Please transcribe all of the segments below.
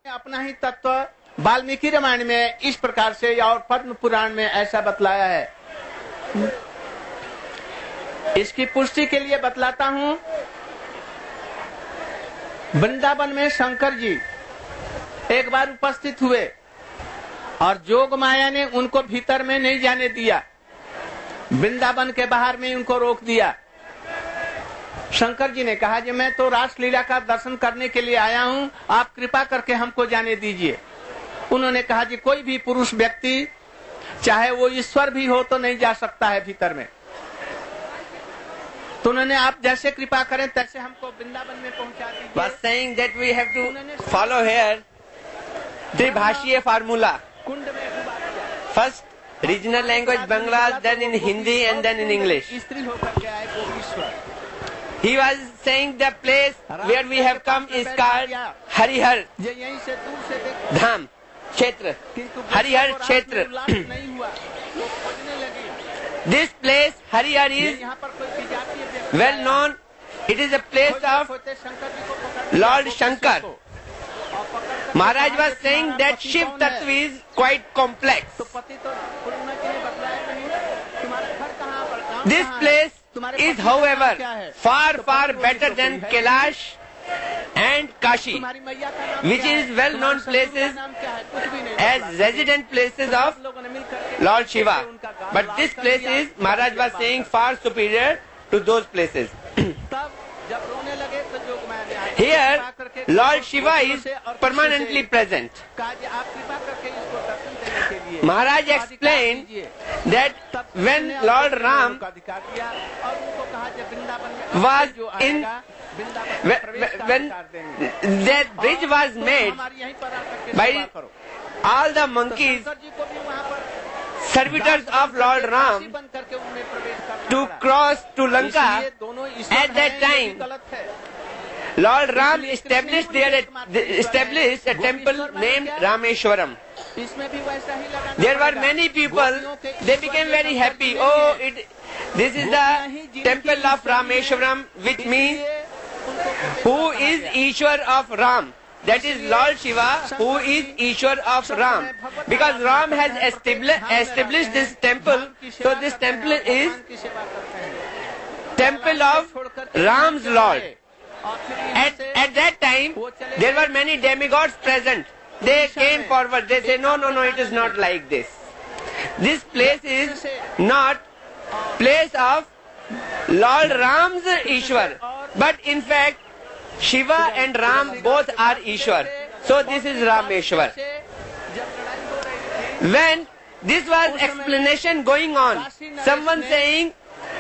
अपना ही तत्व वाल्मीकि रामायण में इस प्रकार से और पद्म पुराण में ऐसा बतलाया है। इसकी पुष्टि के लिए बतलाता हूं, वृंदावन में शंकर जी एक बार उपस्थित हुए और जोग माया ने उनको भीतर में नहीं जाने दिया, वृंदावन के बाहर में उनको रोक दिया। शंकर जी ने कहा कि मैं तो रासलीला का दर्शन करने के लिए आया हूं, आप कृपा करके हमको जाने दीजिए। उन्होंने कहा कि कोई भी पुरुष व्यक्ति चाहे वो ईश्वर भी हो तो नहीं जा सकता है भीतर में। तो उन्होंने आप जैसे कृपा करें तैसे हमको वृंदावन में पहुंचा दीजिए। Was saying that we have to follow here त्रिभाषीय फार्मूला। कुंड में डूबा दिया। First regional language Bangla, then in Hindi and then in English. स्त्री होकर के आए वो ईश्वर। He was saying the place where we have come is called Harihar यहीं से दूर से देख Dham क्षेत्र, हरिहर क्षेत्र। नहीं हुआ, लोग खोजने लगे। This place Harihar is यहाँ पर कोई विजातीय व्यक्ति well known. It is a place of खोजते शंकर जी को पकड़ Lord Shankar. और पकड़ Maharaj was saying that Shiv Tattva is quite complex. तो पति तो पूर्णिमा जी ने बतलाया नहीं, तुम्हारा घर कहाँ पर, गाँव This कहाँ है? place तुम्हारे is पति का नाम however क्या है? far तो far पति better तो than कोई है। Kailash and Kashi तुम्हारी मैया का नाम which क्या है? is well known तुम्हारे ससुर का places नाम क्या है? कुछ भी नहीं as बतलाया। resident places of सब लोगों ने मिल करके Lord Shiva. उनका गान But लाल this कर place दिया। is, Maharaj was saying, far superior to those places. तब जब रोने लगे तो जोग माया ने आके Here, कृपा करके Lord Shiva गोपियों is से और permanently खुशी से present. कहा कि आप कृपा करके इसको दर्शन देने के लिए Maharaj अधिकार explained दीजिए। that तब when उन्होंने Lord अपने Ram उनको अधिकार दिया और उनको कहा कि वृंदावन में was जो in- आएगा वृंदावन में प्रवेश का when अधिकार देंगे। that bridge was तुम made हमारी यहीं पर आकर के by सेवा करो। all the तो monkeys, शंकर जी को भी वहाँ पर servitors of Lord दासी Ram, बन करके उन्हें प्रवेश करना to पड़ा। cross to Lanka. इसलिए दोनों ईश्वर At that हैं, ये भी time, गलत है। Lord Ram established a temple named Rameshwaram. इसमें भी वैसा ही लगाना There were पड़ेगा। many people, गोपियों के they ईश्वर became ये very शंकर happy. जी Oh, नहीं है। this is the temple of Rameshwaram, which means इसलिए उनको who is Ishwar of Ram. That is Lord Shiva, who is Ishwar of Ram. Because Ram has established this temple, so this temple is भगवान की सेवा करते हैं। temple of Ram's Lord. और फिर यहाँ से At that time, there were many demigods present. They came forward. They say, no, it is not like this. This place is not place of Lord Ram's Ishwar. But in fact, Shiva and Ram both are Ishwar. So this is Rameshwar. जब लड़ाई हो रही थी When this was explanation going on, someone saying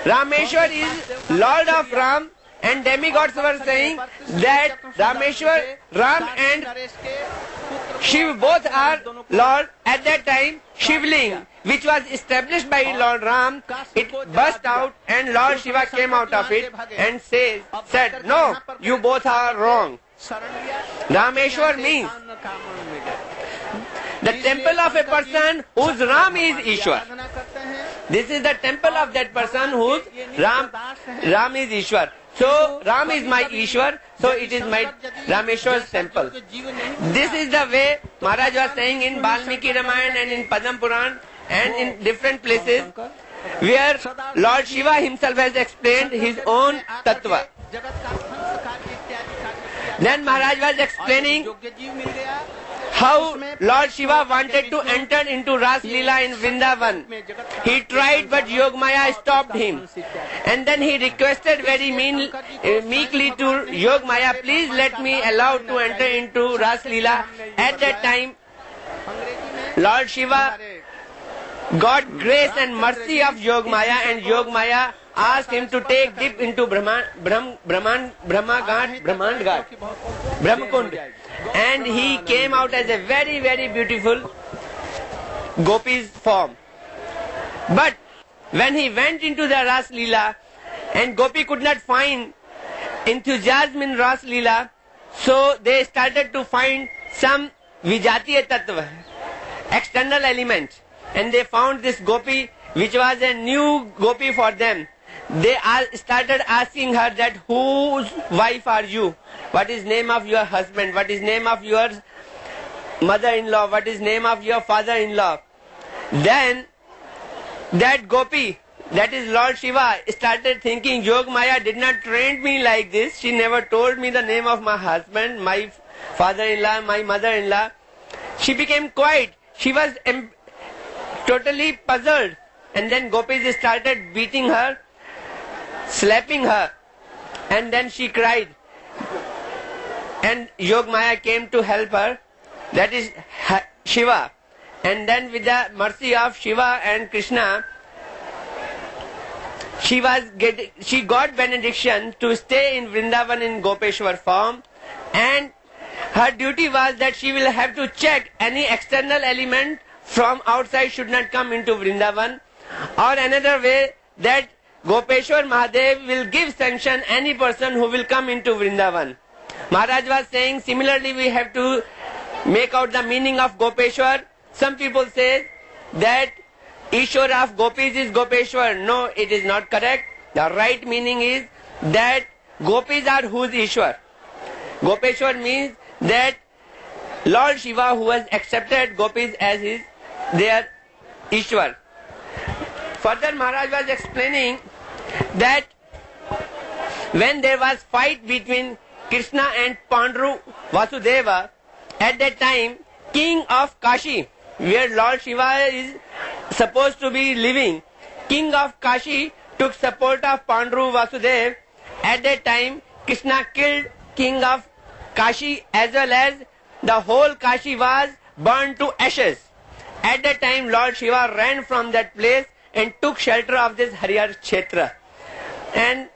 Rameshwar is Lord of Ram, and demigods were saying that Rameshwar, Ram and Naresh के पुत्र Shiv both are Lord. At that time, Shivling, which was established by Lord Ram, it burst out and Lord Shiva came out of it and said, no, you both are wrong. शरण लिया Rameshwar means काम में गए। the temple of a person whose Ram is Ishwar. आराधना करते हैं। This is the temple of that person whose Ram is Ishwar. So Ram is my Ishwar, so it is my Rameshwar's temple. This is the way Maharaj was saying in Valmiki Ramayana and in Padma Puran and in different places where Lord Shiva himself has explained his own tattva. जगत का ध्वंस कार्य इत्यादि कार्य किया। Then Maharaj was explaining योग्य जीव मिल गया। how Lord Shiva wanted to enter into Ras Leela in Vrindavan. He tried but Yogmaya stopped him. And then he requested very meekly to Yogmaya, please let me allow to enter into Ras Leela. At that time, Lord Shiva got grace and mercy of Yogmaya, and Yogmaya asked him to take dip into Brahmand Brahmakund. And he came out as a very, very beautiful Gopi's form. But when he went into the Ras Leela and Gopi could not find enthusiasm in Ras Leela, so they started to find some Vijatiya Tattva, external element. And they found this Gopi, which was a new Gopi for them. They all started asking her that whose wife are you? What is name of your husband? What is name of your mother-in-law, what is name of your father-in-law? Then that gopi, that is Lord Shiva, started thinking, Yog Maya did not train me like this. She never told me the name of my husband, my father-in-law, my mother-in-law. She became quiet. She was totally puzzled. And then gopis started beating her, slapping her. And then she cried. And Yog Maya came to help her. That is Shiva. And then with the mercy of Shiva and Krishna, she got benediction to stay in Vrindavan in Gopeshwar form, and her duty was that she will have to check any external element from outside should not come into Vrindavan, or another way that Gopeshwar Mahadev will give sanction any person who will come into Vrindavan. Maharaj was saying similarly we have to make out the meaning of Gopeshwar. Some people say that Ishwar of gopis is Gopeshwar. No, it is not correct. The right meaning is that gopis are whose Ishwar. Gopeshwar means that Lord Shiva who has accepted gopis as their Ishwar. Further, Maharaj was explaining that when there was fight between Krishna and Pandru Vasudeva, at that time king of Kashi, where Lord Shiva is supposed to be living, king of Kashi took support of Pandru Vasudeva. At that time Krishna killed king of Kashi as well as the whole Kashi was burned to ashes. At that time Lord Shiva ran from that place and took shelter of this Harihar Kshetra. And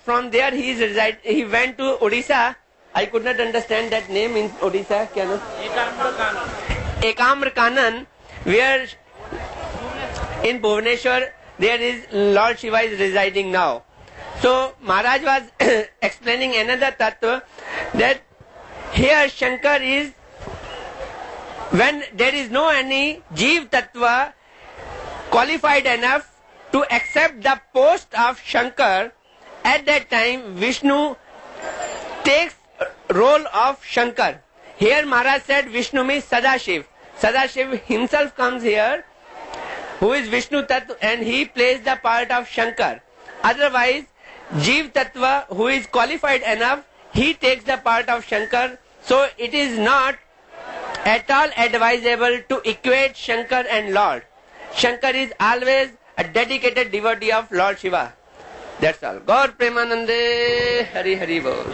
from there he went to Odisha. I could not understand that name in Odisha. Kya naam? Ekamra Kanan, where in Bhubaneswar there is Lord Shiva is residing now. So Maharaj was explaining another tattva, that here Shankar is, when there is no any Jeev tattva qualified enough to accept the post of Shankar, at that time Vishnu takes role of Shankar. Here Maharaj said Vishnu means Sadashiv. Sadashiv himself comes here, who is Vishnu Tattva, and he plays the part of Shankar. Otherwise, Jeev Tattva, who is qualified enough, he takes the part of Shankar. So it is not at all advisable to equate Shankar and Lord. Shankar is always a dedicated devotee of Lord Shiva. That's all. Gaur Premanande, Hari Hari Bol.